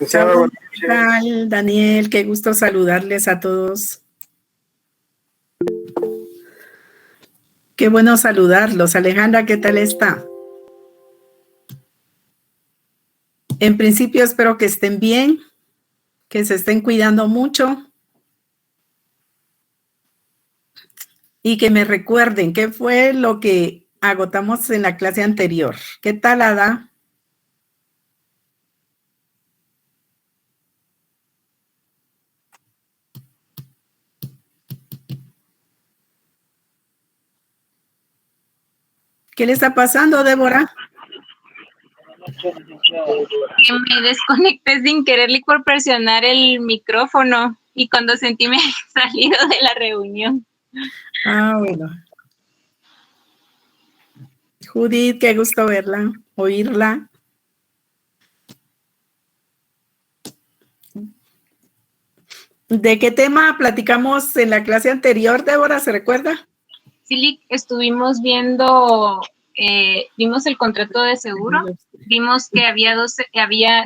Saludos, ¿qué tal, Daniel? Qué gusto saludarles a todos. Qué bueno saludarlos. Alejandra, ¿qué tal está? En principio espero que estén bien, que se estén cuidando mucho y que me recuerden qué fue lo que agotamos en la clase anterior. ¿Qué tal, Ada? ¿Qué le está pasando, Débora? Que me desconecté sin quererle por presionar el micrófono y cuando sentí me he salido de la reunión. Ah, bueno. Judith, qué gusto verla, oírla. ¿De qué tema platicamos en la clase anterior, Débora? ¿Se recuerda? Sí, estuvimos viendo, vimos el contrato de seguro, vimos que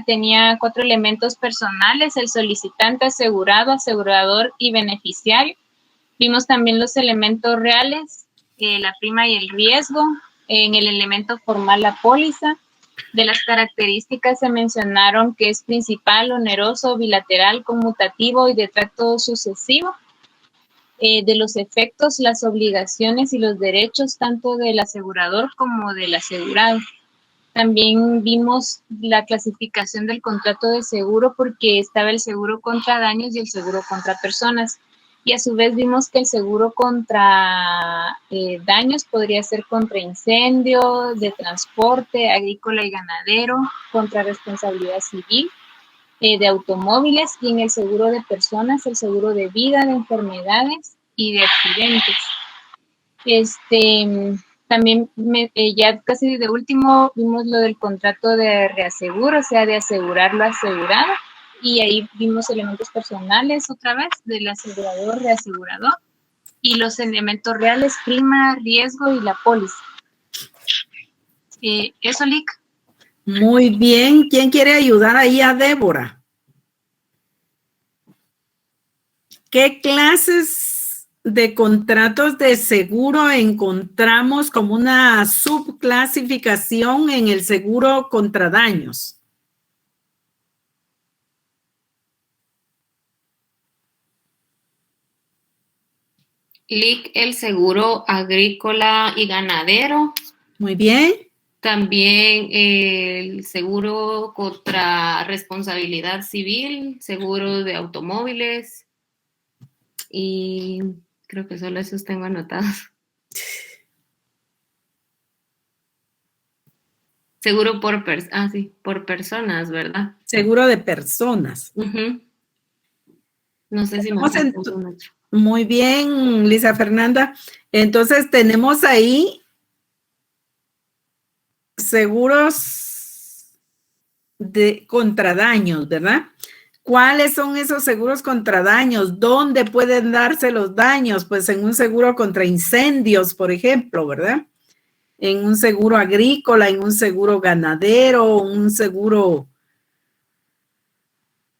tenía 4 elementos personales: el solicitante, asegurado, asegurador y beneficiario. Vimos también los elementos reales, la prima y el riesgo, en el elemento formal la póliza. De las características se mencionaron que es principal, oneroso, bilateral, conmutativo y de tracto sucesivo. De los efectos, las obligaciones y los derechos tanto del asegurador como del asegurado. También vimos la clasificación del contrato de seguro, porque estaba el seguro contra daños y el seguro contra personas. Y a su vez vimos que el seguro contra daños podría ser contra incendio, de transporte, agrícola y ganadero, contra responsabilidad civil, de automóviles, y en el seguro de personas, el seguro de vida, de enfermedades y de accidentes. También ya casi de último vimos lo del contrato de reaseguro, o sea, de asegurar lo asegurado, y ahí vimos elementos personales otra vez del asegurador, reasegurador, y los elementos reales, prima, riesgo y la póliza. Eso, Lick. Muy bien. ¿Quién quiere ayudar ahí a Débora? ¿Qué clases de contratos de seguro encontramos como una subclasificación en el seguro contra daños? LIC, el seguro agrícola y ganadero. Muy bien. También el seguro contra responsabilidad civil, seguro de automóviles, y creo que solo esos tengo anotados. Seguro por personas, ¿verdad? Seguro de personas. No sé si me falta un otro. Muy bien, Lisa Fernanda. Entonces tenemos ahí seguros de contra daños, ¿verdad? ¿Cuáles son esos seguros contra daños? ¿Dónde pueden darse los daños? Pues en un seguro contra incendios, por ejemplo, ¿verdad? En un seguro agrícola, en un seguro ganadero, un seguro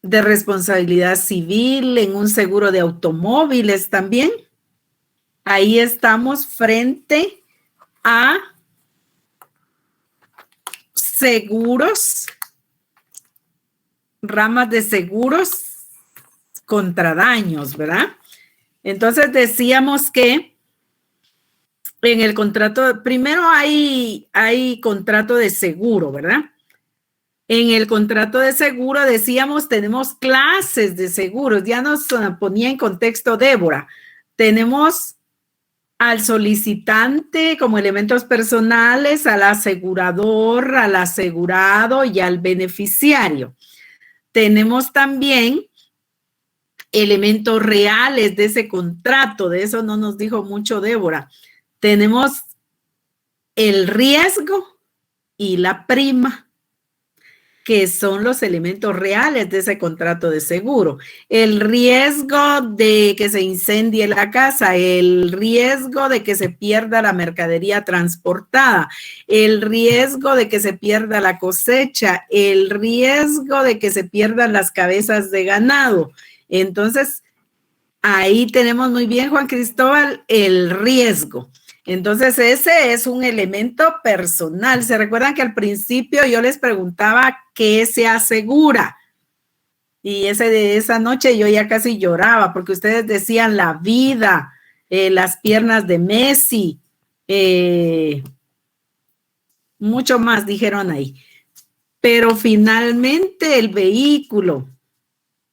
de responsabilidad civil, en un seguro de automóviles también. Ahí estamos frente a seguros, ramas de seguros contra daños, ¿verdad? Entonces decíamos que en el contrato, primero hay contrato de seguro, ¿verdad? En el contrato de seguro decíamos tenemos clases de seguros, ya nos ponía en contexto Débora. Tenemos al solicitante como elementos personales, al asegurador, al asegurado y al beneficiario. Tenemos también elementos reales de ese contrato, de eso no nos dijo mucho Débora. Tenemos el riesgo y la prima. que son los elementos reales de ese contrato de seguro. El riesgo de que se incendie la casa, el riesgo de que se pierda la mercadería transportada, el riesgo de que se pierda la cosecha, el riesgo de que se pierdan las cabezas de ganado. Entonces, ahí tenemos muy bien, Juan Cristóbal, el riesgo. Entonces, ese es un elemento personal. ¿Se recuerdan que al principio yo les preguntaba qué se asegura? Y esa noche yo ya casi lloraba porque ustedes decían la vida, las piernas de Messi, mucho más dijeron ahí. Pero finalmente el vehículo.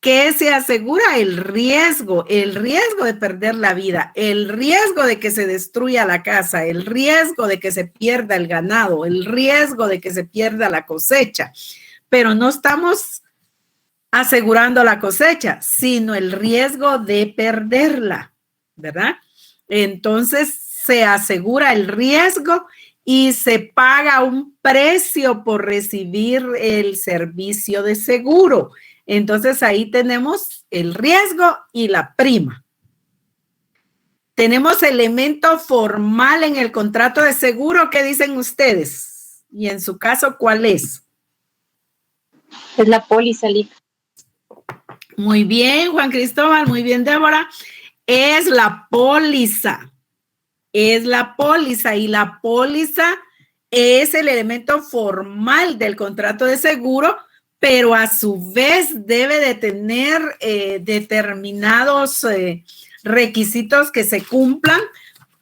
¿Qué se asegura? El riesgo de perder la vida, el riesgo de que se destruya la casa, el riesgo de que se pierda el ganado, el riesgo de que se pierda la cosecha. Pero no estamos asegurando la cosecha, sino el riesgo de perderla, ¿verdad? Entonces se asegura el riesgo y se paga un precio por recibir el servicio de seguro. Entonces ahí tenemos el riesgo y la prima. Tenemos elemento formal en el contrato de seguro. ¿Qué dicen ustedes? Y en su caso, ¿cuál es? Es la póliza, Lic. Muy bien, Juan Cristóbal, muy bien, Débora. Es la póliza. Es la póliza y la póliza es el elemento formal del contrato de seguro, pero a su vez debe de tener determinados requisitos que se cumplan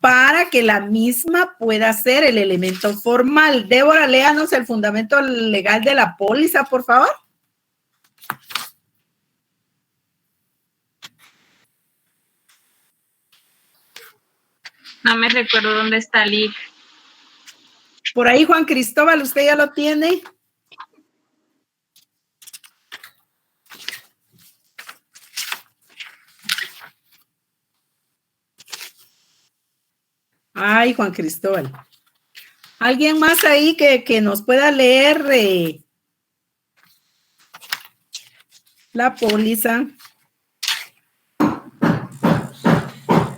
para que la misma pueda ser el elemento formal. Débora, léanos el fundamento legal de la póliza, por favor. No me recuerdo dónde está, Lic. Por ahí, Juan Cristóbal, ¿usted ya lo tiene? Ay, Juan Cristóbal. ¿Alguien más ahí que nos pueda leer la póliza?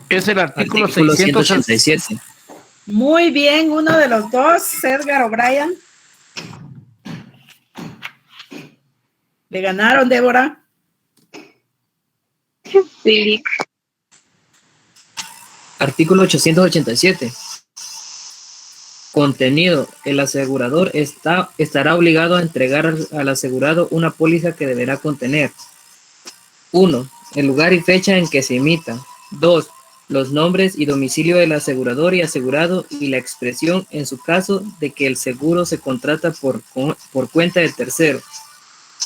Es el artículo 687. Muy bien, uno de los dos, Edgar O'Brien. ¿Le ganaron, Débora? Sí, Lic. Artículo 887. Contenido. El asegurador estará obligado a entregar al asegurado una póliza que deberá contener: 1. El lugar y fecha en que se emita. 2. Los nombres y domicilio del asegurador y asegurado y la expresión en su caso de que el seguro se contrata por cuenta del tercero.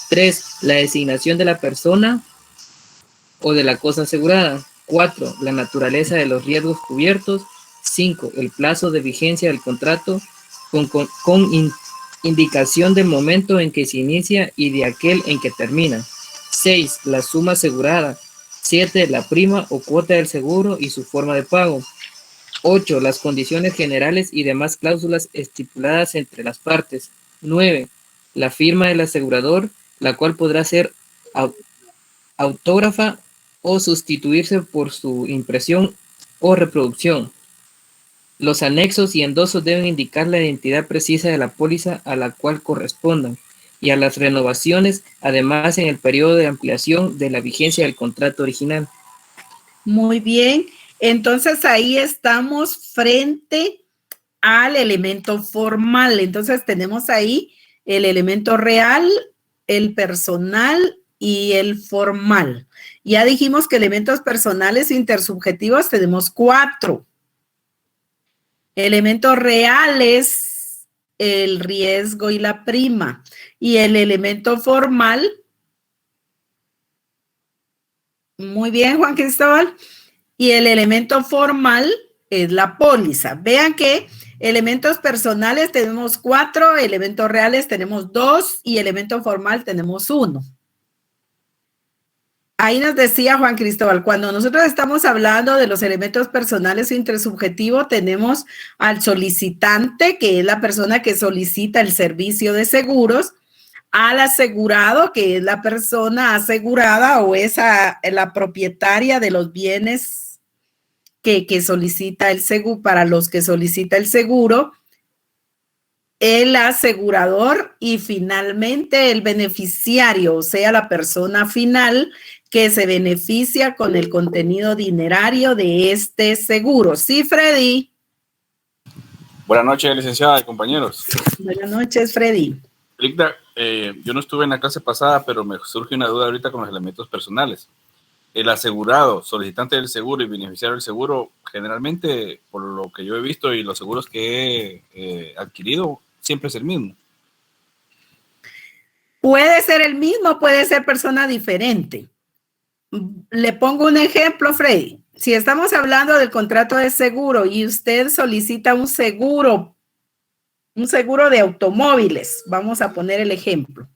3. La designación de la persona o de la cosa asegurada. 4. La naturaleza de los riesgos cubiertos. 5. El plazo de vigencia del contrato con indicación del momento en que se inicia y de aquel en que termina. 6. La suma asegurada. 7. La prima o cuota del seguro y su forma de pago. 8. Las condiciones generales y demás cláusulas estipuladas entre las partes. 9. La firma del asegurador, la cual podrá ser autógrafa o sustituirse por su impresión o reproducción. Los anexos y endosos deben indicar la identidad precisa de la póliza a la cual correspondan y a las renovaciones, además en el periodo de ampliación de la vigencia del contrato original. Muy bien, entonces ahí estamos frente al elemento formal. Entonces tenemos ahí el elemento real, el personal y el formal. Ya dijimos que elementos personales intersubjetivos tenemos 4. Elementos reales, el riesgo y la prima. Y el elemento formal, muy bien, Juan Cristóbal. Y el elemento formal es la póliza. Vean que elementos personales tenemos 4, elementos reales tenemos 2 y elemento formal tenemos 1. Ahí nos decía Juan Cristóbal, cuando nosotros estamos hablando de los elementos personales intersubjetivos, tenemos al solicitante, que es la persona que solicita el servicio de seguros, al asegurado, que es la persona asegurada o es la propietaria de los bienes que solicita el seguro, para los que solicita el seguro, el asegurador y finalmente el beneficiario, o sea, la persona final que se beneficia con el contenido dinerario de este seguro. ¿Sí, Freddy? Buenas noches, licenciada y compañeros. Buenas noches, Freddy. Ligda, yo no estuve en la clase pasada, pero me surge una duda ahorita con los elementos personales. El asegurado, solicitante del seguro y beneficiario del seguro, generalmente, por lo que yo he visto y los seguros que he adquirido, siempre es el mismo. Puede ser el mismo, puede ser persona diferente. Le pongo un ejemplo, Freddy. Si estamos hablando del contrato de seguro y usted solicita un seguro de automóviles, vamos a poner el ejemplo.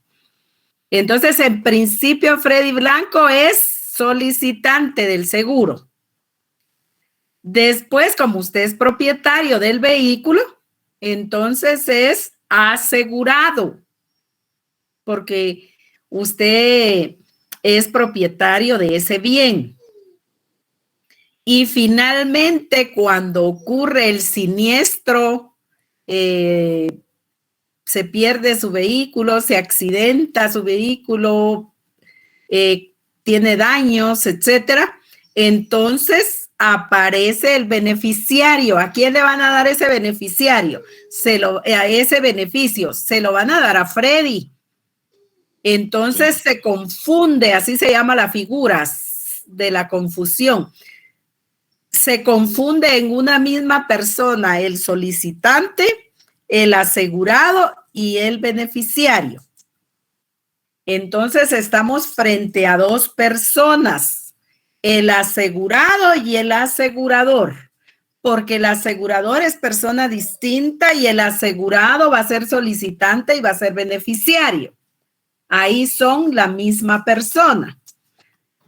Entonces, en principio, Freddy Blanco es solicitante del seguro. Después, como usted es propietario del vehículo, entonces es asegurado, porque usted es propietario de ese bien. Y finalmente, cuando ocurre el siniestro, se pierde su vehículo, se accidenta su vehículo, tiene daños, etcétera, entonces aparece el beneficiario. ¿A quién le van a dar ese beneficiario? A ese beneficio se lo van a dar a Freddy. Entonces se confunde, así se llama la figura de la confusión. Se confunde en una misma persona el solicitante, el asegurado y el beneficiario. Entonces estamos frente a dos personas, el asegurado y el asegurador, porque el asegurador es persona distinta y el asegurado va a ser solicitante y va a ser beneficiario. Ahí son la misma persona.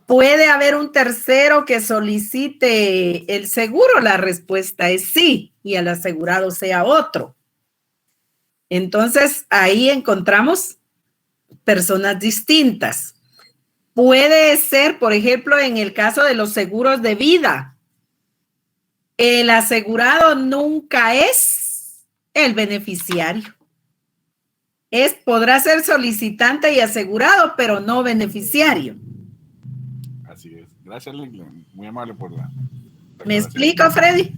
¿Puede haber un tercero que solicite el seguro? La respuesta es sí, y el asegurado sea otro. Entonces, ahí encontramos personas distintas. Puede ser, por ejemplo, en el caso de los seguros de vida, el asegurado nunca es el beneficiario. Podrá ser solicitante y asegurado, pero no beneficiario. Así es. Gracias, Ligda. Muy amable por la... ¿Me explico, Freddy?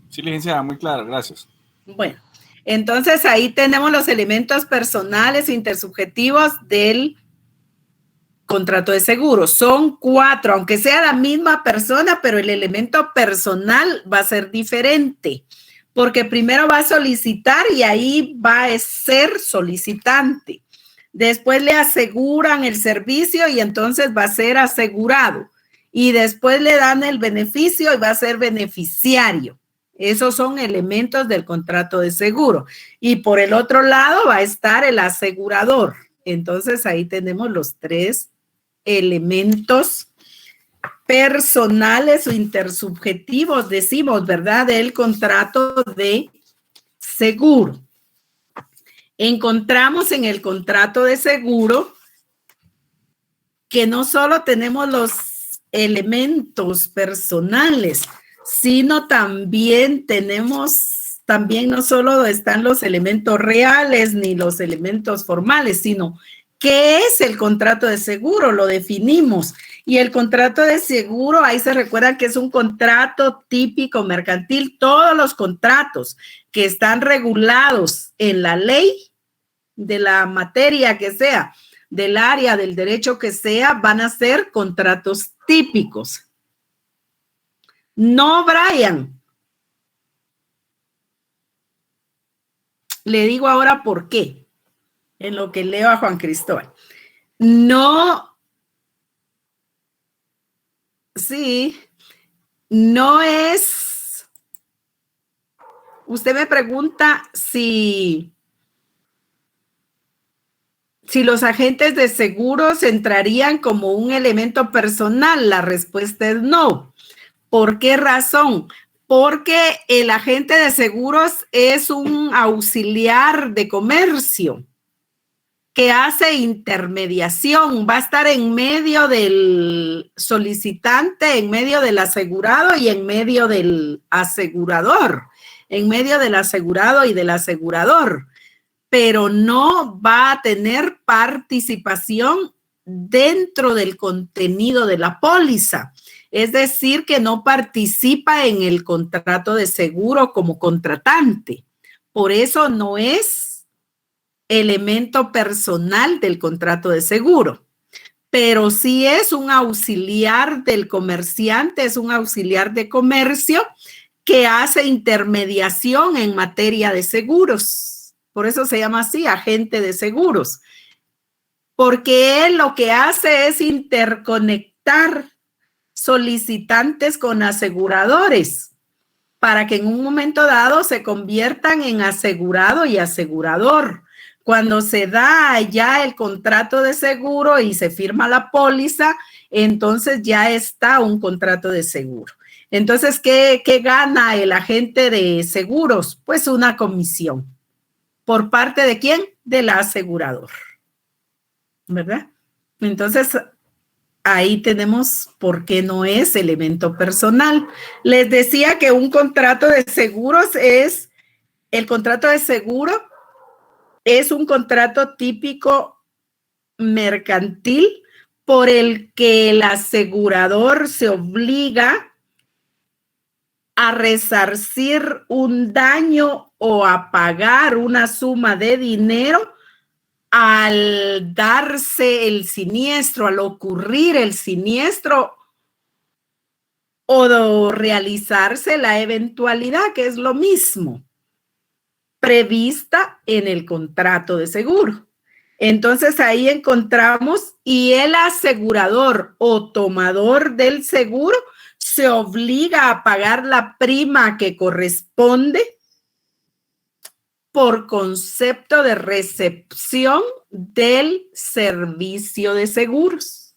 Sí, licenciada, muy claro. Gracias. Bueno, entonces ahí tenemos los elementos personales intersubjetivos del contrato de seguro. Son 4, aunque sea la misma persona, pero el elemento personal va a ser diferente, porque primero va a solicitar y ahí va a ser solicitante. Después le aseguran el servicio y entonces va a ser asegurado. Y después le dan el beneficio y va a ser beneficiario. Esos son elementos del contrato de seguro. Y por el otro lado va a estar el asegurador. Entonces ahí tenemos los 3 elementos personales o intersubjetivos, decimos, ¿verdad? Del contrato de seguro. Encontramos en el contrato de seguro que no solo tenemos los elementos personales, sino también no solo están los elementos reales ni los elementos formales, sino ¿qué es el contrato de seguro? Lo definimos. Y el contrato de seguro, ahí se recuerda que es un contrato típico mercantil. Todos los contratos que están regulados en la ley de la materia que sea, del área del derecho que sea, van a ser contratos típicos. No, Brian. Le digo ahora por qué, en lo que leo a Juan Cristóbal. No, sí, no es, usted me pregunta si los agentes de seguros entrarían como un elemento personal. La respuesta es no. ¿Por qué razón? Porque el agente de seguros es un auxiliar de comercio. que hace intermediación, va a estar en medio del solicitante, en medio del asegurado y en medio del asegurador, en medio del asegurado y del asegurador, pero no va a tener participación dentro del contenido de la póliza. Es decir, que no participa en el contrato de seguro como contratante. Por eso no es elemento personal del contrato de seguro, pero sí es un auxiliar del comerciante, es un auxiliar de comercio que hace intermediación en materia de seguros. Por eso se llama así, agente de seguros, porque él lo que hace es interconectar solicitantes con aseguradores para que en un momento dado se conviertan en asegurado y asegurador. Cuando se da ya el contrato de seguro y se firma la póliza, entonces ya está un contrato de seguro. Entonces, ¿qué gana el agente de seguros? Pues una comisión. ¿Por parte de quién? Del asegurador, ¿verdad? Entonces, ahí tenemos por qué no es elemento personal. Les decía que un contrato de seguros el contrato de seguro es un contrato típico mercantil por el que el asegurador se obliga a resarcir un daño o a pagar una suma de dinero al darse el siniestro, al ocurrir el siniestro o realizarse la eventualidad, que es lo mismo, prevista en el contrato de seguro. Entonces ahí encontramos y el asegurador o tomador del seguro se obliga a pagar la prima que corresponde por concepto de recepción del servicio de seguros.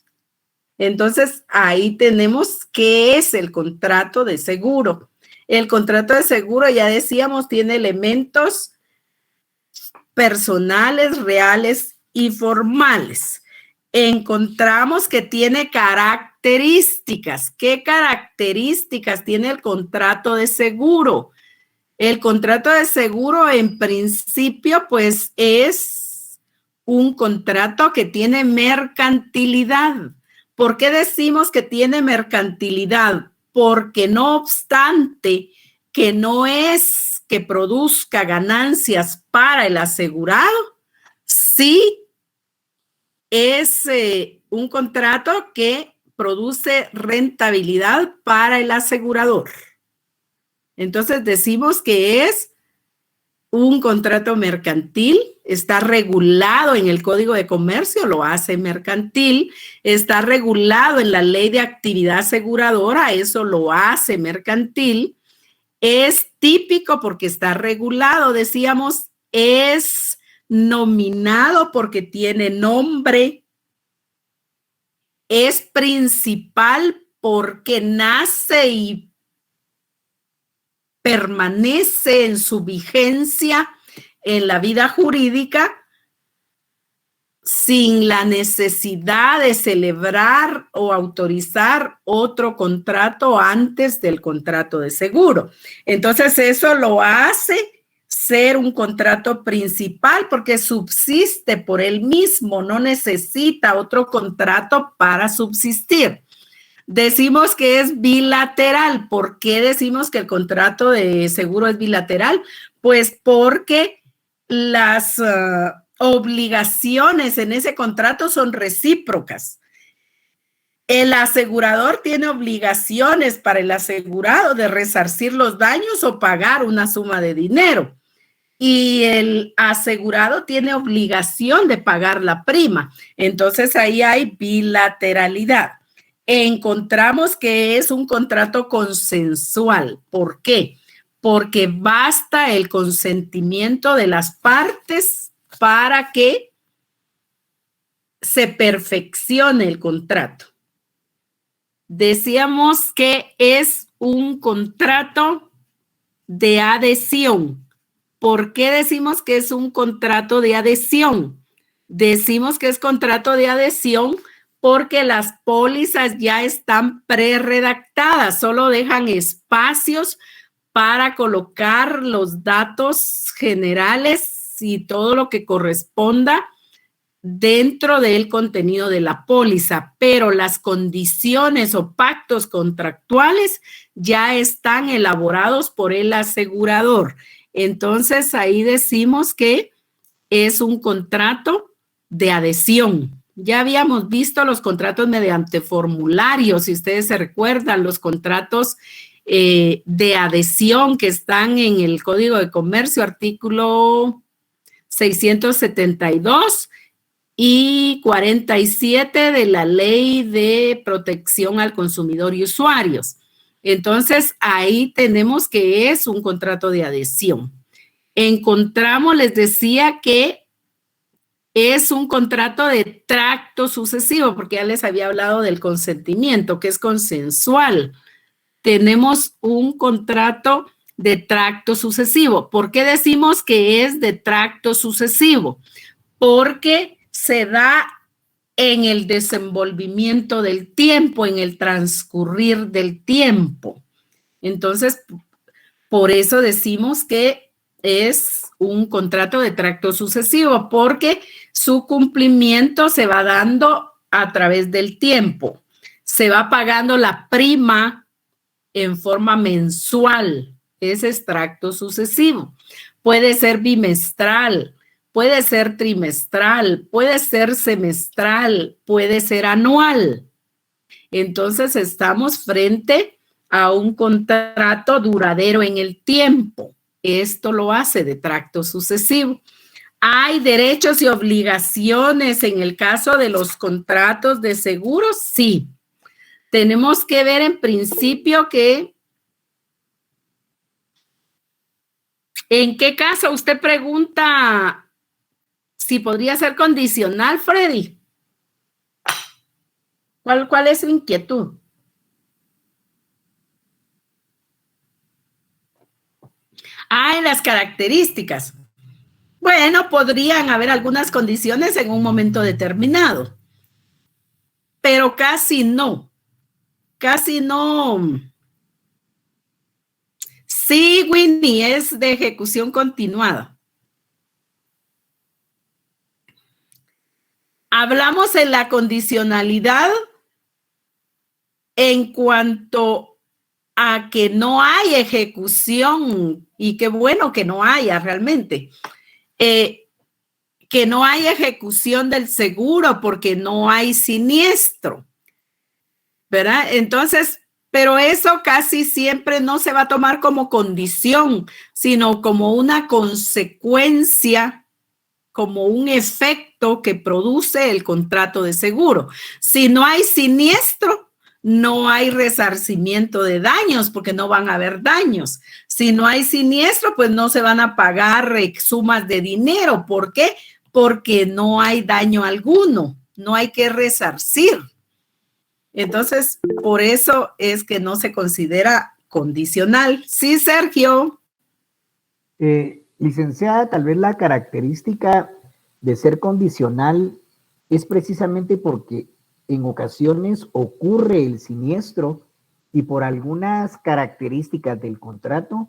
Entonces, ahí tenemos qué es el contrato de seguro. El contrato de seguro, ya decíamos, tiene elementos personales, reales y formales. Encontramos que tiene características. ¿Qué características tiene el contrato de seguro? El contrato de seguro, en principio, pues es un contrato que tiene mercantilidad. ¿Por qué decimos que tiene mercantilidad? Porque no obstante que no es que produzca ganancias para el asegurado, sí es un contrato que produce rentabilidad para el asegurador. Entonces decimos que es un contrato mercantil, está regulado en el Código de Comercio, lo hace mercantil, está regulado en la Ley de Actividad Aseguradora, eso lo hace mercantil, es típico porque está regulado, decíamos, es nominado porque tiene nombre, es principal porque nace y permanece en su vigencia en la vida jurídica sin la necesidad de celebrar o autorizar otro contrato antes del contrato de seguro. Entonces, eso lo hace ser un contrato principal porque subsiste por él mismo, no necesita otro contrato para subsistir. Decimos que es bilateral. ¿Por qué decimos que el contrato de seguro es bilateral? Pues porque las obligaciones en ese contrato son recíprocas. El asegurador tiene obligaciones para el asegurado de resarcir los daños o pagar una suma de dinero. Y el asegurado tiene obligación de pagar la prima. Entonces ahí hay bilateralidad. Encontramos que es un contrato consensual. ¿Por qué? Porque basta el consentimiento de las partes para que se perfeccione el contrato. Decíamos que es un contrato de adhesión. ¿Por qué decimos que es un contrato de adhesión? Decimos que es contrato de adhesión porque las pólizas ya están prerredactadas, solo dejan espacios para colocar los datos generales y todo lo que corresponda dentro del contenido de la póliza, pero las condiciones o pactos contractuales ya están elaborados por el asegurador. Entonces, ahí decimos que es un contrato de adhesión. Ya habíamos visto los contratos mediante formularios, si ustedes se recuerdan, los contratos de adhesión que están en el Código de Comercio, artículo 672 y 47 de la Ley de Protección al Consumidor y Usuarios. Entonces, ahí tenemos que es un contrato de adhesión. Encontramos, les decía que es un contrato de tracto sucesivo, porque ya les había hablado del consentimiento, que es consensual. Tenemos un contrato de tracto sucesivo. ¿Por qué decimos que es de tracto sucesivo? Porque se da en el desenvolvimiento del tiempo, en el transcurrir del tiempo. Entonces, por eso decimos que es un contrato de tracto sucesivo, porque su cumplimiento se va dando a través del tiempo. Se va pagando la prima en forma mensual. Ese es tracto sucesivo. Puede ser bimestral, puede ser trimestral, puede ser semestral, puede ser anual. Entonces, estamos frente a un contrato duradero en el tiempo. Esto lo hace de tracto sucesivo. ¿Hay derechos y obligaciones en el caso de los contratos de seguros? Sí. Tenemos que ver en principio que ¿en qué caso usted pregunta si podría ser condicional, Freddy? ¿Cuál es su inquietud? En las características. Bueno, podrían haber algunas condiciones en un momento determinado, pero casi no. Casi no. Sí, Winnie, es de ejecución continuada. Hablamos en la condicionalidad en cuanto a que no hay ejecución, y qué bueno que no haya realmente, que no hay ejecución del seguro porque no hay siniestro, ¿verdad? Entonces, pero eso casi siempre no se va a tomar como condición, sino como una consecuencia, como un efecto que produce el contrato de seguro. Si no hay siniestro, no hay resarcimiento de daños porque no van a haber daños. Si no hay siniestro, pues no se van a pagar sumas de dinero. ¿Por qué? Porque no hay daño alguno, no hay que resarcir. Entonces, por eso es que no se considera condicional. Sí, Sergio. Licenciada, tal vez la característica de ser condicional es precisamente porque en ocasiones ocurre el siniestro y por algunas características del contrato,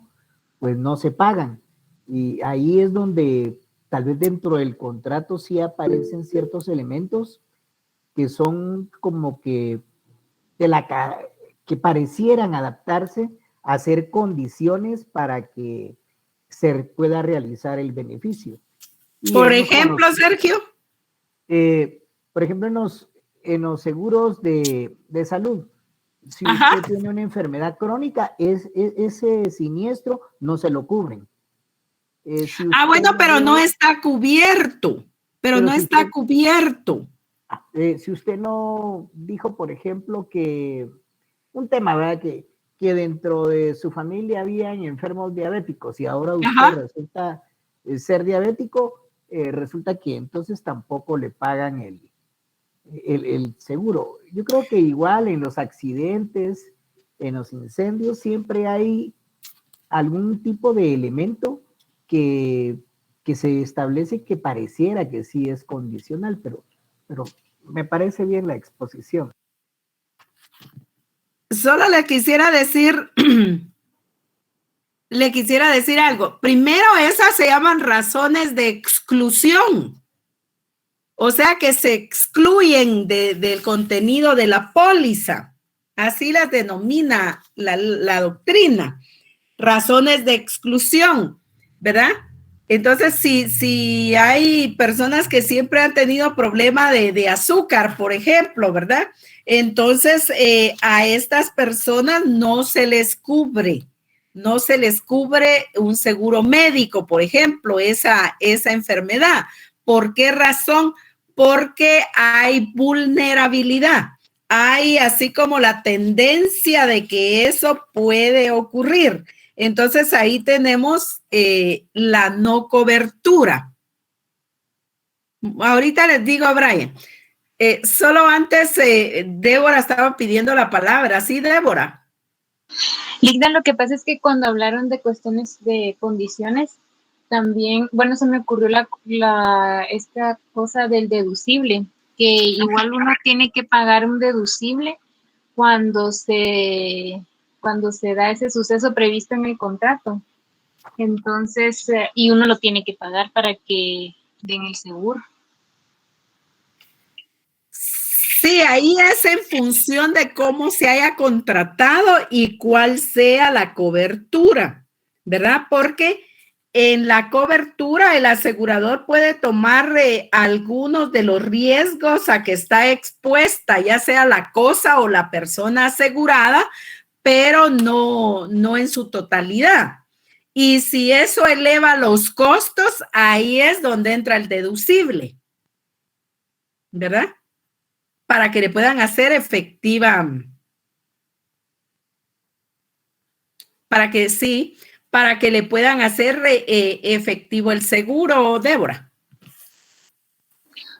pues no se pagan. Y ahí es donde tal vez dentro del contrato sí aparecen ciertos elementos que son como que que parecieran adaptarse a ser condiciones para que se pueda realizar el beneficio. Y por ejemplo, Sergio. Por ejemplo, en los seguros de salud, si usted tiene una enfermedad crónica, ese siniestro no se lo cubren. Bueno, pero no está cubierto. Pero no está cubierto. Si usted no dijo, por ejemplo, que un tema, ¿verdad? Que dentro de su familia habían enfermos diabéticos y ahora usted resulta ser diabético, resulta que entonces tampoco le pagan el seguro. Yo creo que igual en los accidentes, en los incendios, siempre hay algún tipo de elemento que que se establece que pareciera que sí es condicional, pero me parece bien la exposición. Solo le quisiera decir algo. Primero, esas se llaman razones de exclusión. O sea, que se excluyen del contenido de la póliza. Así las denomina la doctrina. Razones de exclusión, ¿verdad? Entonces, si hay personas que siempre han tenido problema de azúcar, por ejemplo, ¿verdad? Entonces, a estas personas no se les cubre un seguro médico, por ejemplo, esa enfermedad. ¿Por qué razón? Porque hay vulnerabilidad. Hay así como la tendencia de que eso puede ocurrir. Entonces, ahí tenemos la no cobertura. Ahorita les digo a Brian. Solo antes, Débora estaba pidiendo la palabra. ¿Sí, Débora? Ligda, lo que pasa es que cuando hablaron de cuestiones de condiciones, también, bueno, se me ocurrió esta cosa del deducible, que igual uno tiene que pagar un deducible cuando se da ese suceso previsto en el contrato. Entonces, y uno lo tiene que pagar para que den el seguro. Sí, ahí es en función de cómo se haya contratado y cuál sea la cobertura, ¿verdad? Porque en la cobertura el asegurador puede tomar algunos de los riesgos a que está expuesta, ya sea la cosa o la persona asegurada, pero no en su totalidad. Y si eso eleva los costos, ahí es donde entra el deducible, ¿verdad? Para que le puedan hacer efectiva, para que le puedan hacer efectivo el seguro, Débora.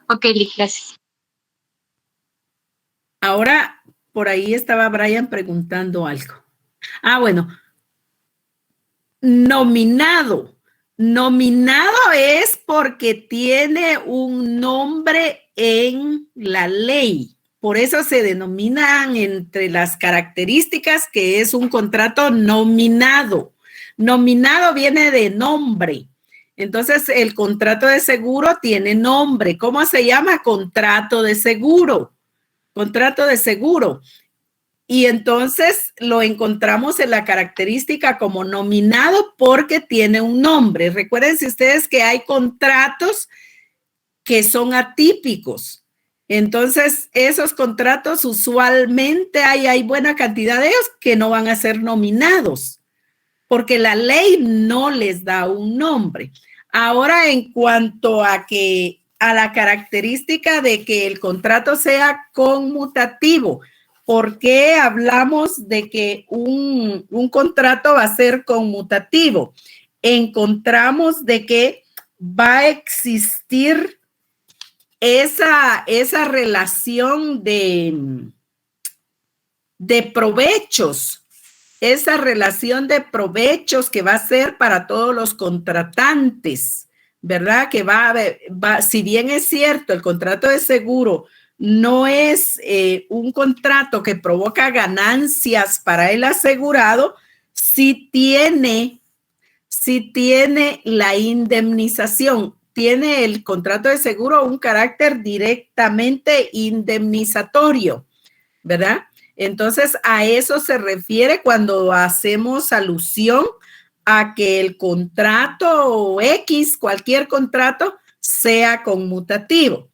Ok, gracias. Ahora, por ahí estaba Brian preguntando algo. Bueno. Nominado. Nominado es porque tiene un nombre en la ley. Por eso se denominan entre las características que es un contrato nominado. Nominado viene de nombre. Entonces, el contrato de seguro tiene nombre. ¿Cómo se llama? Contrato de seguro. Contrato de seguro. Y entonces lo encontramos en la característica como nominado porque tiene un nombre. Recuerden ustedes que hay contratos que son atípicos. Entonces, esos contratos usualmente hay buena cantidad de ellos que no van a ser nominados porque la ley no les da un nombre. Ahora, en cuanto a la característica de que el contrato sea conmutativo, ¿por qué hablamos de que un contrato va a ser conmutativo? Encontramos de que va a existir esa relación de provechos, esa relación de provechos que va a ser para todos los contratantes, ¿verdad? Que si bien es cierto, el contrato de seguro no es un contrato que provoca ganancias para el asegurado, sí tiene la indemnización. Tiene el contrato de seguro un carácter directamente indemnizatorio, ¿verdad? Entonces, a eso se refiere cuando hacemos alusión a que el contrato X, cualquier contrato, sea conmutativo.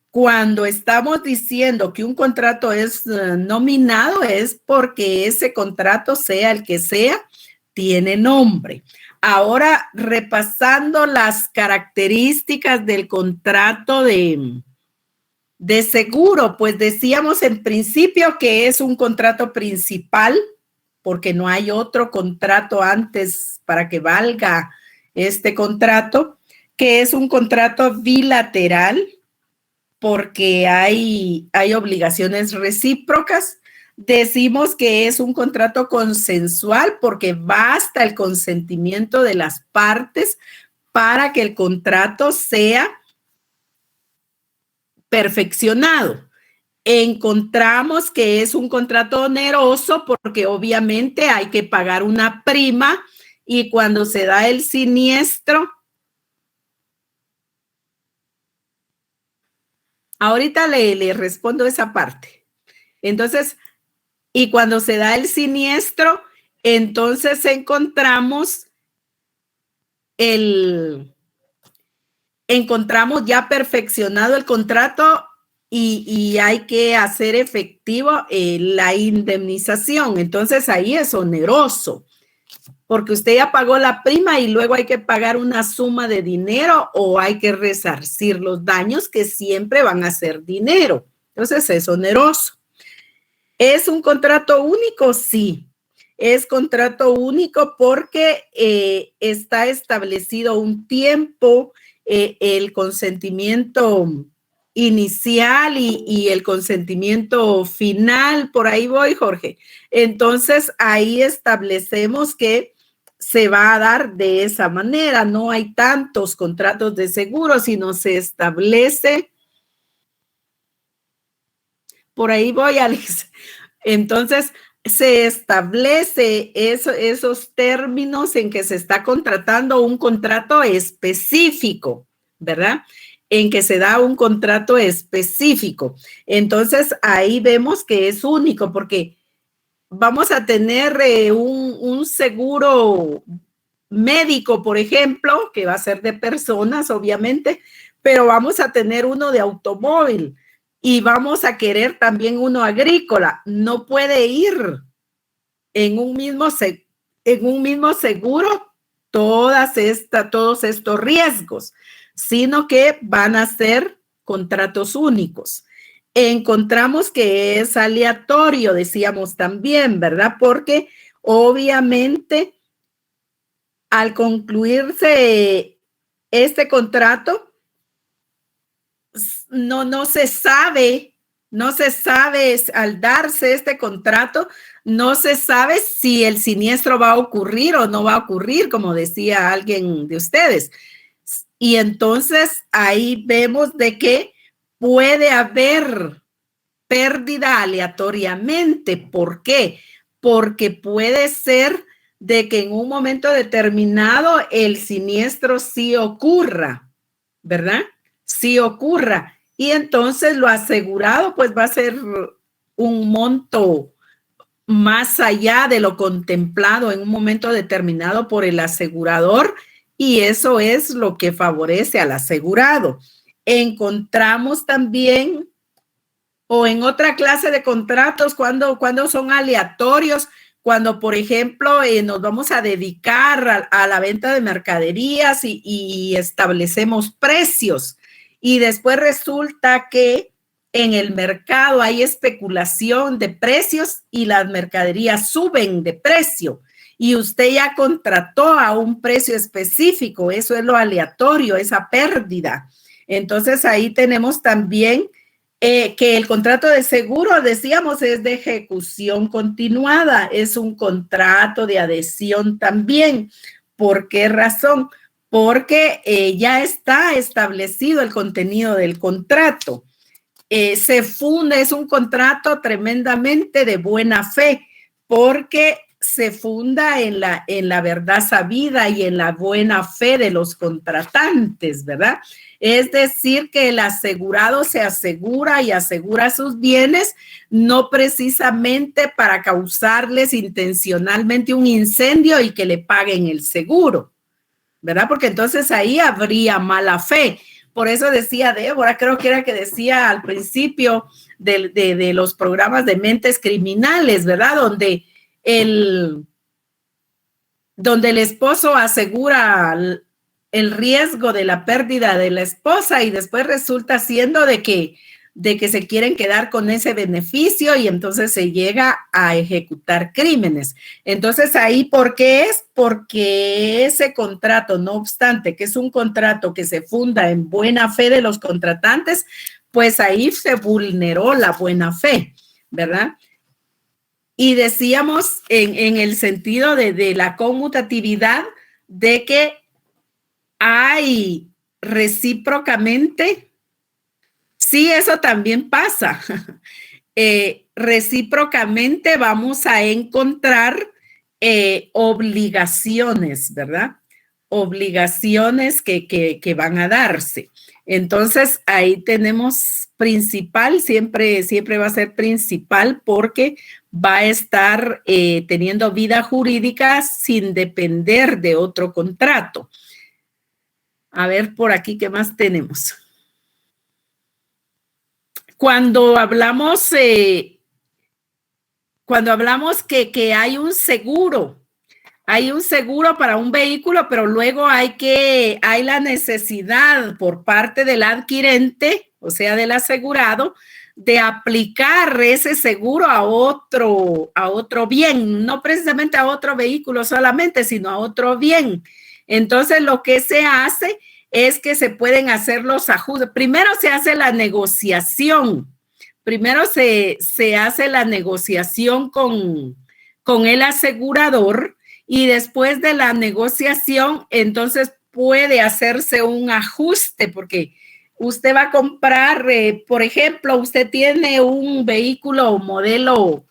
Cuando estamos diciendo que un contrato es nominado es porque ese contrato, sea el que sea, tiene nombre. Ahora, repasando las características del contrato de seguro, pues decíamos en principio que es un contrato principal, porque no hay otro contrato antes para que valga este contrato, que es un contrato bilateral, porque hay obligaciones recíprocas. Decimos que es un contrato consensual porque basta el consentimiento de las partes para que el contrato sea perfeccionado. Encontramos que es un contrato oneroso porque obviamente hay que pagar una prima y cuando se da el siniestro, ahorita le respondo esa parte. Entonces, y cuando se da el siniestro, entonces encontramos ya perfeccionado el contrato y hay que hacer efectivo la indemnización. Entonces ahí es oneroso, porque usted ya pagó la prima y luego hay que pagar una suma de dinero o hay que resarcir los daños que siempre van a ser dinero. Entonces es oneroso. ¿Es un contrato único? Sí. Es contrato único porque está establecido un tiempo, el consentimiento inicial y el consentimiento final. Por ahí voy, Jorge. Entonces, ahí establecemos que se va a dar de esa manera. No hay tantos contratos de seguro, sino se establece. Por ahí voy, Alex. Entonces, se establece esos términos en que se está contratando un contrato específico, ¿verdad? En que se da un contrato específico. Entonces, ahí vemos que es único porque vamos a tener un seguro médico, por ejemplo, que va a ser de personas, obviamente, pero vamos a tener uno de automóvil. Y vamos a querer también uno agrícola. No puede ir en un mismo seguro todos estos riesgos, sino que van a ser contratos únicos. Encontramos que es aleatorio, decíamos también, ¿verdad? Porque obviamente al concluirse este contrato, no se sabe al darse este contrato, no se sabe si el siniestro va a ocurrir o no va a ocurrir, como decía alguien de ustedes. Y entonces ahí vemos de que puede haber pérdida aleatoriamente. ¿Por qué? Porque puede ser de que en un momento determinado el siniestro sí ocurra, ¿verdad? Sí ocurra. Y entonces lo asegurado pues va a ser un monto más allá de lo contemplado en un momento determinado por el asegurador y eso es lo que favorece al asegurado. Encontramos también o en otra clase de contratos cuando son aleatorios, cuando, por ejemplo, nos vamos a dedicar a la venta de mercaderías y establecemos precios. Y después resulta que en el mercado hay especulación de precios y las mercaderías suben de precio. Y usted ya contrató a un precio específico. Eso es lo aleatorio, esa pérdida. Entonces, ahí tenemos también que el contrato de seguro, decíamos, es de ejecución continuada. Es un contrato de adhesión también. ¿Por qué razón? Porque ya está establecido el contenido del contrato. Se funda, es un contrato tremendamente de buena fe, porque se funda en la verdad sabida y en la buena fe de los contratantes, ¿verdad? Es decir, que el asegurado se asegura y asegura sus bienes, no precisamente para causarles intencionalmente un incendio y que le paguen el seguro, ¿verdad? Porque entonces ahí habría mala fe. Por eso decía Débora, creo que era que decía al principio de los programas de mentes criminales, ¿verdad? Donde el esposo asegura el riesgo de la pérdida de la esposa y después resulta siendo de que se quieren quedar con ese beneficio y entonces se llega a ejecutar crímenes. Entonces ahí, ¿por qué es? Porque ese contrato, no obstante que es un contrato que se funda en buena fe de los contratantes, pues ahí se vulneró la buena fe, ¿verdad? Y decíamos en el sentido de la conmutatividad de que hay recíprocamente, sí, eso también pasa. Recíprocamente vamos a encontrar obligaciones, ¿verdad? Obligaciones que van a darse. Entonces, ahí tenemos principal, siempre va a ser principal porque va a estar teniendo vida jurídica sin depender de otro contrato. A ver, por aquí, ¿qué más tenemos? Cuando hablamos que hay un seguro para un vehículo, pero luego hay la necesidad por parte del adquirente, o sea, del asegurado, de aplicar ese seguro a otro bien, no precisamente a otro vehículo solamente, sino a otro bien. Entonces, lo que se hace es que se pueden hacer los ajustes. Primero se hace la negociación. Primero se hace la negociación con el asegurador y después de la negociación, entonces puede hacerse un ajuste porque usted va a comprar, por ejemplo, usted tiene un vehículo modelo,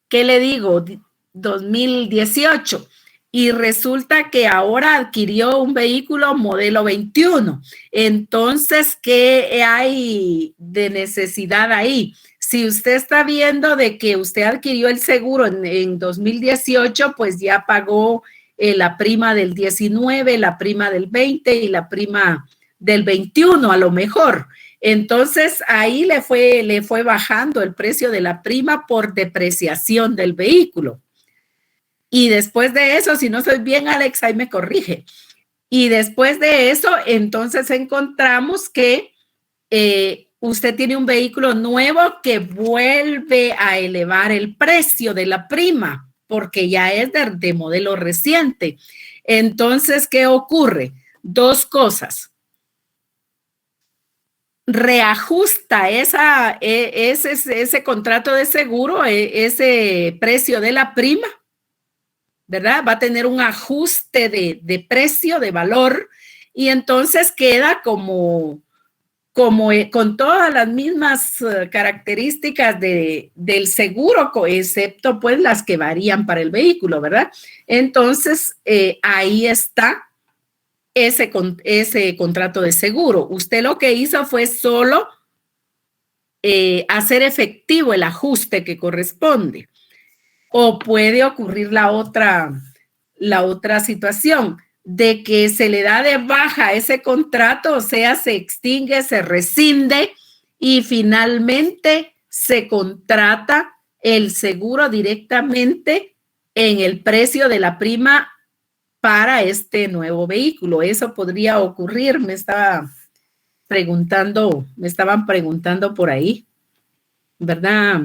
¿qué le digo? 2018. Y resulta que ahora adquirió un vehículo modelo 21. Entonces, ¿qué hay de necesidad ahí? Si usted está viendo de que usted adquirió el seguro en 2018, pues ya pagó la prima del 19, la prima del 20 y la prima del 21 a lo mejor. Entonces, ahí le fue bajando el precio de la prima por depreciación del vehículo. Y después de eso, si no soy bien, Alex, ahí me corrige. Y después de eso, entonces encontramos que usted tiene un vehículo nuevo que vuelve a elevar el precio de la prima, porque ya es de modelo reciente. Entonces, ¿qué ocurre? Dos cosas. Reajusta ese contrato de seguro, ese precio de la prima, ¿verdad? Va a tener un ajuste de precio, de valor, y entonces queda como con todas las mismas características del seguro, excepto pues las que varían para el vehículo, ¿verdad? Entonces, ahí está ese contrato de seguro. Usted lo que hizo fue solo hacer efectivo el ajuste que corresponde. O puede ocurrir la otra situación de que se le da de baja ese contrato, o sea, se extingue, se rescinde y finalmente se contrata el seguro directamente en el precio de la prima para este nuevo vehículo. Eso podría ocurrir, me estaban preguntando por ahí, ¿verdad?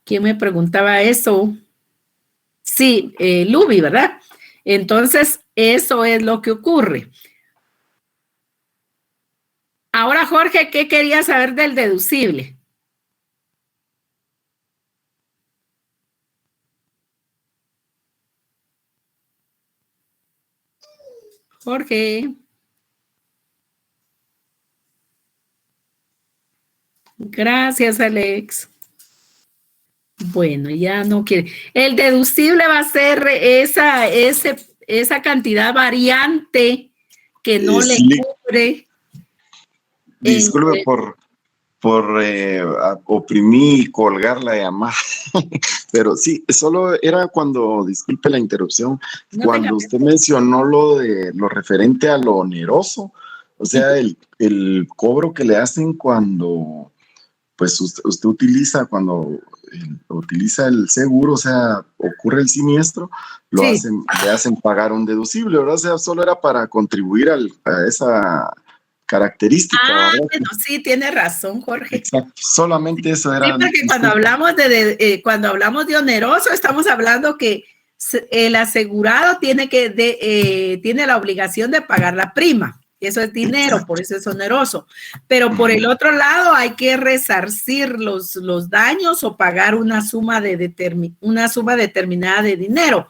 ¿Quién me preguntaba eso? Sí, Luby, ¿verdad? Entonces, eso es lo que ocurre. Ahora, Jorge, ¿qué querías saber del deducible? Jorge. Gracias, Alex. Bueno, ya no quiere. El deducible va a ser esa cantidad variante que no le cubre. Disculpe por oprimir y colgar la llamada, pero sí, solo era cuando, disculpe la interrupción, cuando usted mencionó lo referente a lo oneroso, o sea, el cobro que le hacen cuando pues usted utiliza, cuando utiliza el seguro, o sea, ocurre el siniestro, le hacen pagar un deducible, ¿verdad? O sea, solo era para contribuir a esa característica. Bueno, sí, tiene razón, Jorge. Exacto, solamente eso era. Sí, porque cuando hablamos de oneroso, estamos hablando que el asegurado tiene la obligación de pagar la prima. Eso es dinero, exacto, por eso es oneroso. Pero por el otro lado hay que resarcir los daños o pagar una suma determinada de dinero.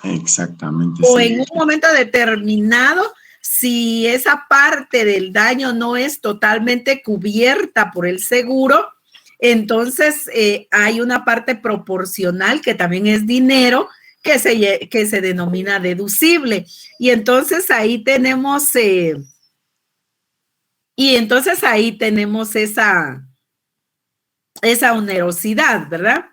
Exactamente. O Sí. en un momento determinado, si esa parte del daño no es totalmente cubierta por el seguro, entonces hay una parte proporcional que también es dinero que se denomina deducible. Y entonces ahí tenemos, esa onerosidad, ¿verdad?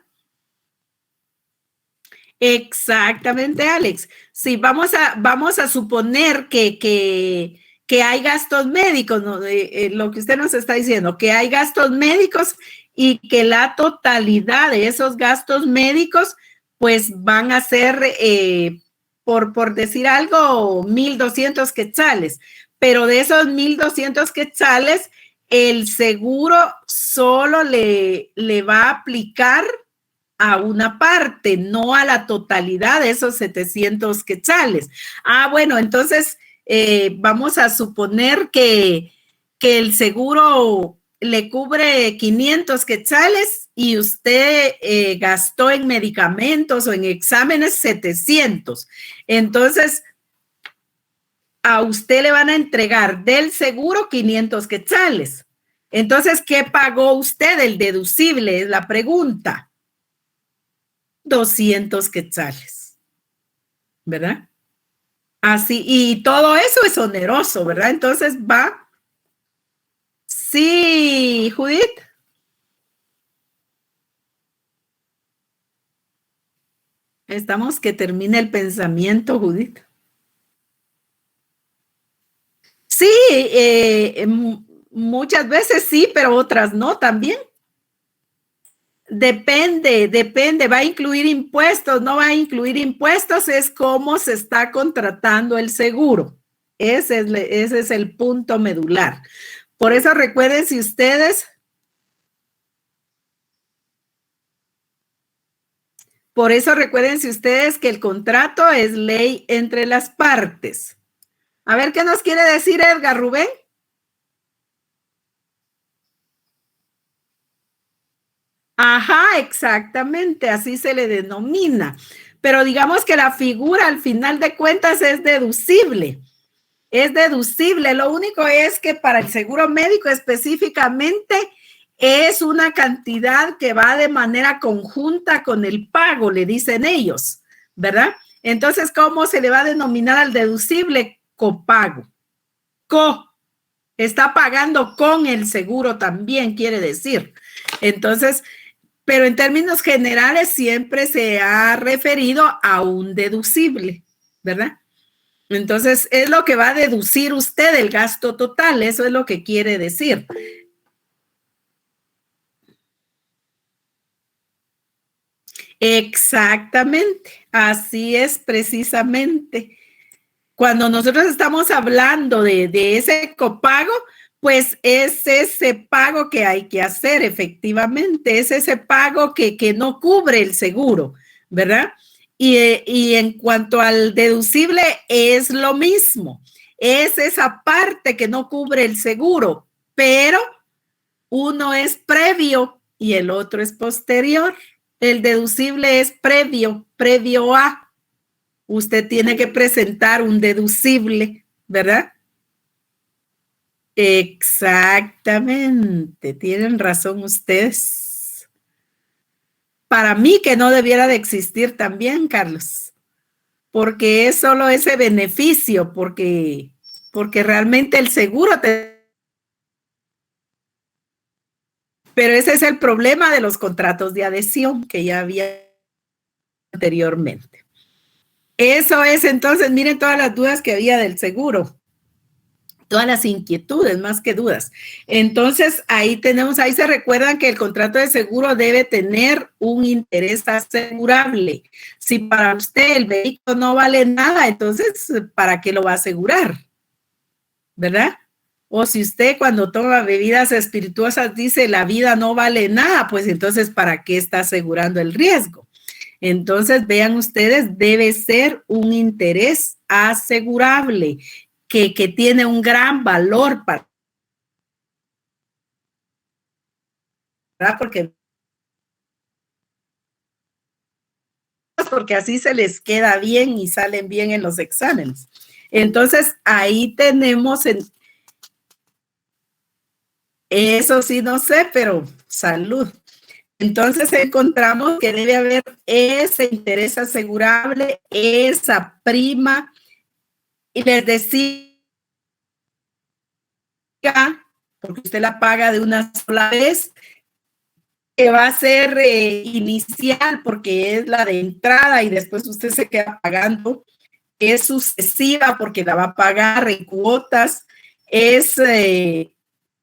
Exactamente, Alex. Sí, vamos a suponer que hay gastos médicos, ¿no? Lo que usted nos está diciendo, que hay gastos médicos y que la totalidad de esos gastos médicos, pues van a ser, por decir algo, 1,200 quetzales. Pero de esos 1,200 quetzales, el seguro solo le va a aplicar a una parte, no a la totalidad de esos 700 quetzales. Bueno, entonces vamos a suponer que el seguro le cubre 500 quetzales y usted gastó en medicamentos o en exámenes 700. Entonces, a usted le van a entregar del seguro 500 quetzales. Entonces, ¿qué pagó usted? El deducible es la pregunta. 200 quetzales, ¿verdad? Así, y todo eso es oneroso, ¿verdad? Entonces va. Sí, Judith. Estamos que termine el pensamiento, Judith. Sí, muchas veces sí, pero otras no también. Depende, va a incluir impuestos, no va a incluir impuestos, es cómo se está contratando el seguro. Ese es el punto medular. Por eso recuerden si ustedes, que el contrato es ley entre las partes. A ver, ¿qué nos quiere decir Edgar Rubén? Ajá, exactamente, así se le denomina. Pero digamos que la figura al final de cuentas es deducible. Es deducible. Lo único es que para el seguro médico específicamente es una cantidad que va de manera conjunta con el pago, le dicen ellos, ¿verdad? Entonces, ¿cómo se le va a denominar al deducible? Copago. Está pagando con el seguro también, quiere decir. Entonces, pero en términos generales siempre se ha referido a un deducible, ¿verdad? Entonces, es lo que va a deducir usted el gasto total, eso es lo que quiere decir. Exactamente, así es precisamente. Cuando nosotros estamos hablando de ese copago, pues es ese pago que hay que hacer efectivamente, es ese pago que no cubre el seguro, ¿verdad? Y en cuanto al deducible es lo mismo, es esa parte que no cubre el seguro, pero uno es previo y el otro es posterior. El deducible es previo a. Usted tiene que presentar un deducible, ¿verdad? Exactamente, tienen razón ustedes. Para mí que no debiera de existir también, Carlos, porque es solo ese beneficio, porque realmente el seguro Pero ese es el problema de los contratos de adhesión que ya había anteriormente. Eso es, entonces, miren todas las dudas que había del seguro. Todas las inquietudes, más que dudas. Entonces, ahí se recuerdan que el contrato de seguro debe tener un interés asegurable. Si para usted el vehículo no vale nada, entonces, ¿para qué lo va a asegurar? ¿Verdad? O si usted cuando toma bebidas espirituosas dice la vida no vale nada, pues entonces, ¿para qué está asegurando el riesgo? Entonces, vean ustedes, debe ser un interés asegurable. Que tiene un gran valor para, ¿verdad? Porque porque así se les queda bien y salen bien en los exámenes. Entonces, ahí tenemos, eso sí no sé, pero salud. Entonces encontramos que debe haber ese interés asegurable, esa prima, y les decía, porque usted la paga de una sola vez, que va a ser inicial porque es la de entrada y después usted se queda pagando, es sucesiva porque la va a pagar en cuotas, es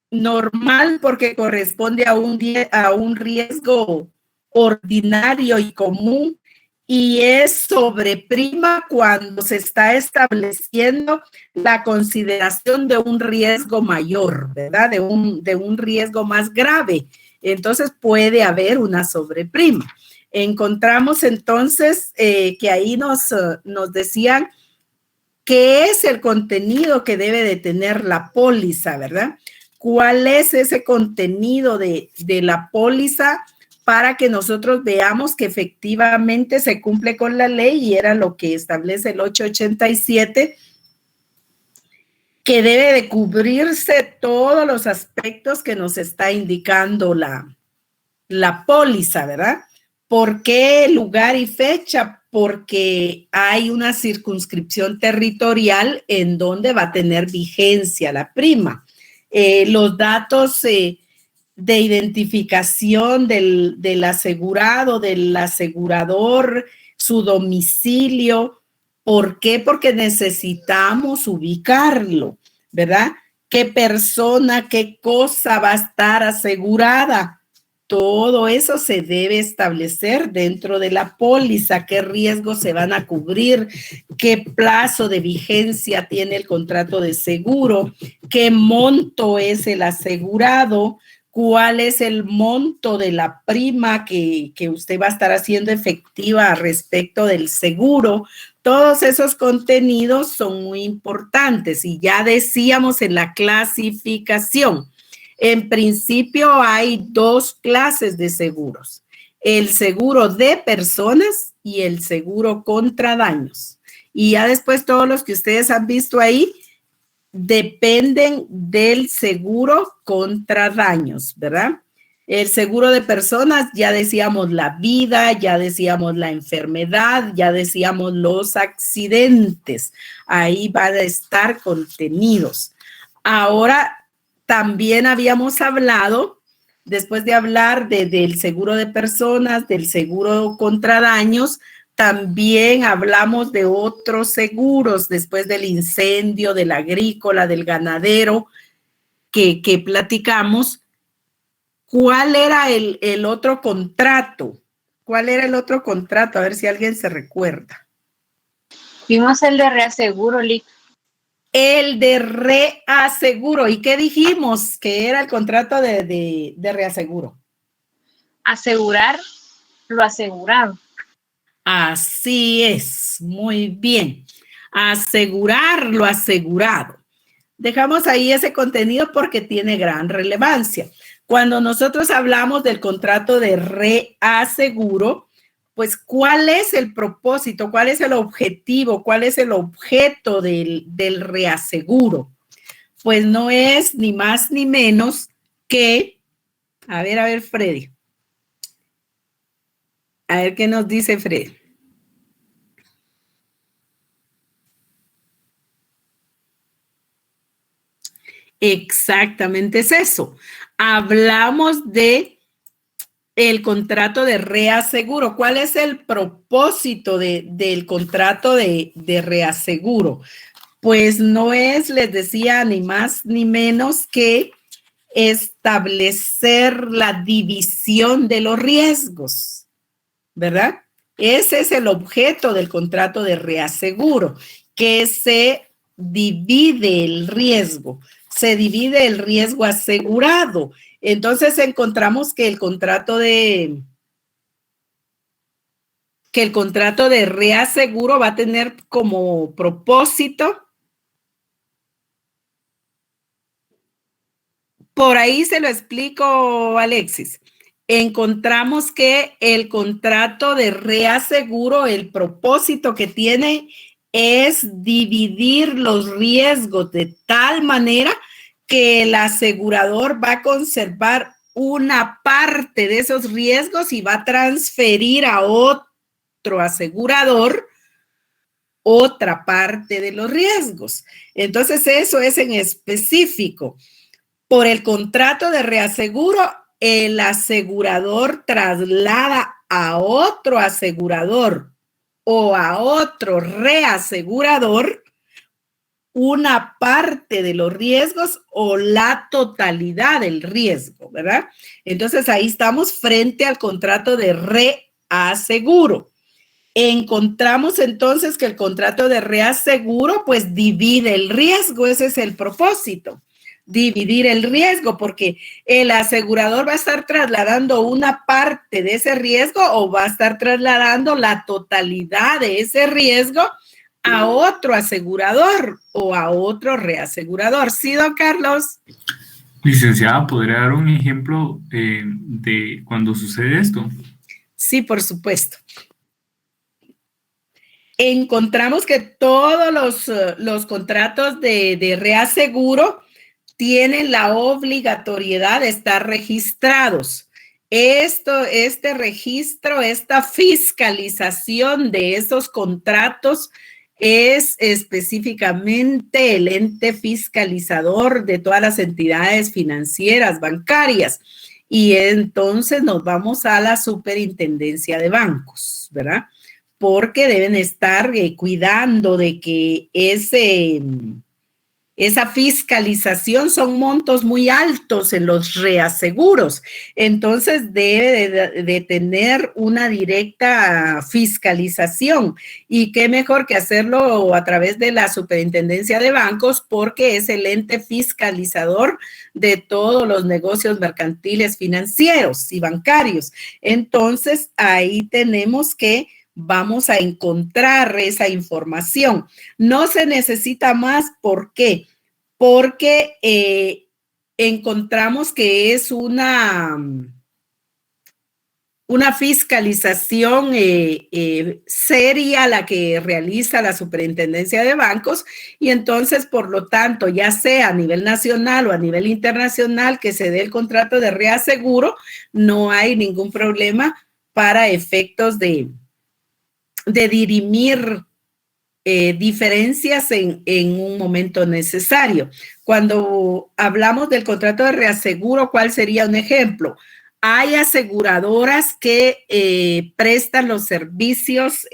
normal porque corresponde a un riesgo ordinario y común, y es sobreprima cuando se está estableciendo la consideración de un riesgo mayor, ¿verdad? De un riesgo más grave. Entonces puede haber una sobreprima. Encontramos entonces que ahí nos decían qué es el contenido que debe de tener la póliza, ¿verdad? ¿Cuál es ese contenido de la póliza para que nosotros veamos que efectivamente se cumple con la ley? Y era lo que establece el 887, que debe de cubrirse todos los aspectos que nos está indicando la póliza, ¿verdad? ¿Por qué lugar y fecha? Porque hay una circunscripción territorial en donde va a tener vigencia la prima. Los datos de identificación del asegurado, del asegurador, su domicilio. ¿Por qué? Porque necesitamos ubicarlo, ¿verdad? ¿Qué persona, qué cosa va a estar asegurada? Todo eso se debe establecer dentro de la póliza, qué riesgos se van a cubrir, qué plazo de vigencia tiene el contrato de seguro, qué monto es el asegurado, cuál es el monto de la prima que usted va a estar haciendo efectiva respecto del seguro. Todos esos contenidos son muy importantes y ya decíamos en la clasificación. En principio hay dos clases de seguros, el seguro de personas y el seguro contra daños. Y ya después todos los que ustedes han visto ahí dependen del seguro contra daños, ¿verdad? El seguro de personas, ya decíamos la vida, ya decíamos la enfermedad, ya decíamos los accidentes. Ahí van a estar contenidos. Ahora, también habíamos hablado, después de hablar del seguro de personas, del seguro contra daños, también hablamos de otros seguros después del incendio, del agrícola, del ganadero, que platicamos. ¿Cuál era el otro contrato? ¿Cuál era el otro contrato? A ver si alguien se recuerda. Vimos el de reaseguro, Lic. El de reaseguro. ¿Y qué dijimos que era el contrato de reaseguro? Asegurar lo asegurado. Así es, muy bien. Asegurar lo asegurado. Dejamos ahí ese contenido porque tiene gran relevancia. Cuando nosotros hablamos del contrato de reaseguro, pues, ¿cuál es el propósito? ¿Cuál es el objetivo? ¿Cuál es el objeto del reaseguro? Pues no es ni más ni menos que, a ver, Freddy. A ver qué nos dice Freddy. Exactamente es eso. Hablamos de el contrato de reaseguro. ¿Cuál es el propósito del contrato de reaseguro? Pues no es, les decía, ni más ni menos que establecer la división de los riesgos, ¿verdad? Ese es el objeto del contrato de reaseguro, que se divide el riesgo. Se divide el riesgo asegurado. Entonces encontramos que el contrato de reaseguro va a tener como propósito, por ahí se lo explico, Alexis, encontramos que el contrato de reaseguro, el propósito que tiene es dividir los riesgos de tal manera que el asegurador va a conservar una parte de esos riesgos y va a transferir a otro asegurador otra parte de los riesgos. Entonces, eso es en específico. Por el contrato de reaseguro, el asegurador traslada a otro asegurador o a otro reasegurador una parte de los riesgos o la totalidad del riesgo, ¿verdad? Entonces, ahí estamos frente al contrato de reaseguro. Encontramos entonces que el contrato de reaseguro pues divide el riesgo, ese es el propósito, dividir el riesgo, porque el asegurador va a estar trasladando una parte de ese riesgo o va a estar trasladando la totalidad de ese riesgo a otro asegurador o a otro reasegurador. ¿Sí, don Carlos? Licenciada, ¿podría dar un ejemplo de cuando sucede esto? Sí, por supuesto. Encontramos que todos los contratos de reaseguro tienen la obligatoriedad de estar registrados. Este registro, esta fiscalización de esos contratos es específicamente el ente fiscalizador de todas las entidades financieras, bancarias. Y entonces nos vamos a la superintendencia de bancos, ¿verdad? Porque deben estar cuidando de que esa fiscalización son montos muy altos en los reaseguros. Entonces debe de tener una directa fiscalización. Y qué mejor que hacerlo a través de la superintendencia de bancos, porque es el ente fiscalizador de todos los negocios mercantiles, financieros y bancarios. Entonces ahí tenemos que vamos a encontrar esa información. No se necesita más. ¿Por qué? Porque encontramos que es una fiscalización seria la que realiza la Superintendencia de Bancos, y entonces, por lo tanto, ya sea a nivel nacional o a nivel internacional que se dé el contrato de reaseguro, no hay ningún problema para efectos de dirimir diferencias en un momento necesario. Cuando hablamos del contrato de reaseguro, ¿cuál sería un ejemplo? Hay aseguradoras que prestan los servicios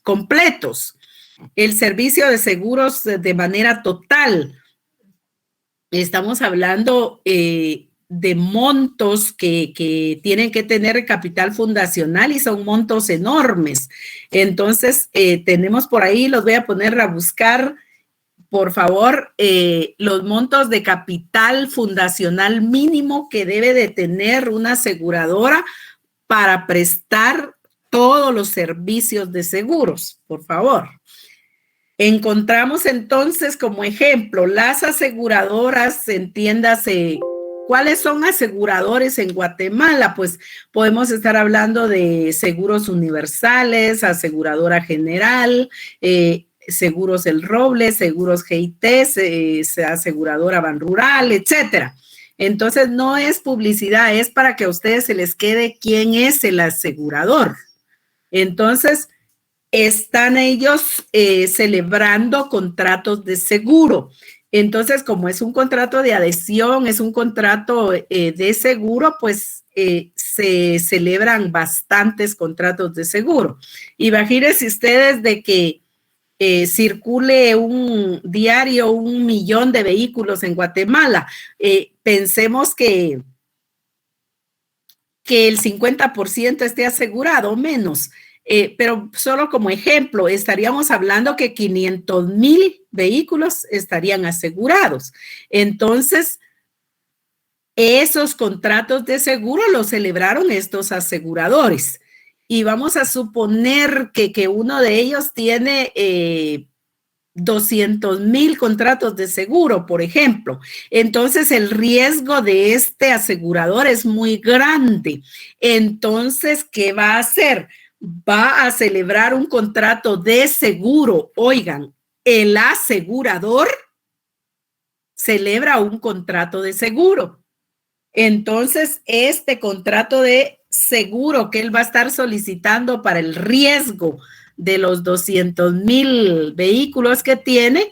completos, el servicio de seguros de manera total. Estamos hablando de montos que tienen que tener capital fundacional y son montos enormes. Entonces, tenemos por ahí, los voy a poner a buscar, por favor, los montos de capital fundacional mínimo que debe de tener una aseguradora para prestar todos los servicios de seguros, por favor. Encontramos entonces como ejemplo las aseguradoras, entiéndase, ¿cuáles son aseguradores en Guatemala? Pues podemos estar hablando de Seguros Universales, Aseguradora General, Seguros El Roble, Seguros GIT, Aseguradora Banrural, etcétera. Entonces, no es publicidad, es para que a ustedes se les quede quién es el asegurador. Entonces, están ellos celebrando contratos de seguro. Entonces, como es un contrato de adhesión, es un contrato de seguro, pues se celebran bastantes contratos de seguro. Imagínense ustedes de que circule un diario 1 millón de vehículos en Guatemala. Pensemos que el 50% esté asegurado, menos. Pero solo como ejemplo, estaríamos hablando que 500,000 vehículos estarían asegurados. Entonces, esos contratos de seguro los celebraron estos aseguradores. Y vamos a suponer que uno de ellos tiene, 200,000 contratos de seguro, por ejemplo. Entonces, el riesgo de este asegurador es muy grande. Entonces, ¿qué va a hacer? Va a celebrar un contrato de seguro. Oigan, el asegurador celebra un contrato de seguro. Entonces, este contrato de seguro que él va a estar solicitando para el riesgo de los 200,000 vehículos que tiene,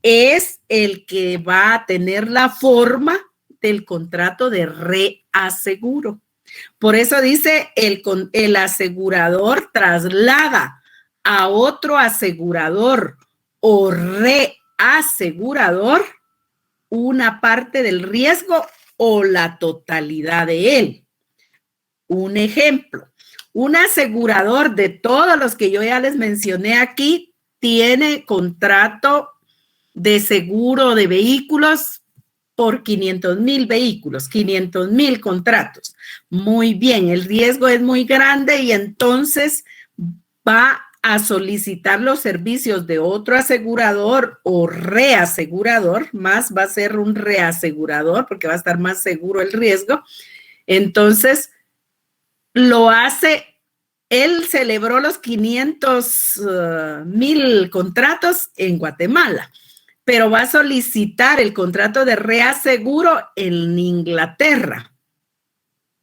es el que va a tener la forma del contrato de reaseguro. Por eso dice, el asegurador traslada a otro asegurador o reasegurador una parte del riesgo o la totalidad de él. Un ejemplo. Un asegurador de todos los que yo ya les mencioné aquí tiene contrato de seguro de vehículos por 500,000 vehículos, 500,000 contratos. Muy bien, el riesgo es muy grande y entonces va a solicitar los servicios de otro asegurador o reasegurador, más va a ser un reasegurador porque va a estar más seguro el riesgo. Entonces, lo hace, él celebró los 500,000 contratos en Guatemala, pero va a solicitar el contrato de reaseguro en Inglaterra.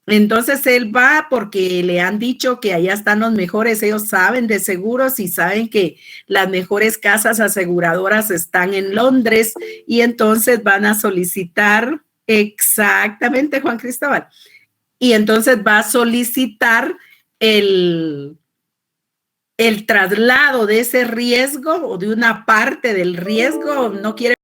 Entonces él va porque le han dicho que allá están los mejores, ellos saben de seguros y saben que las mejores casas aseguradoras están en Londres y entonces van a solicitar exactamente, Juan Cristóbal. Y entonces va a solicitar el traslado de ese riesgo o de una parte del riesgo. No quiere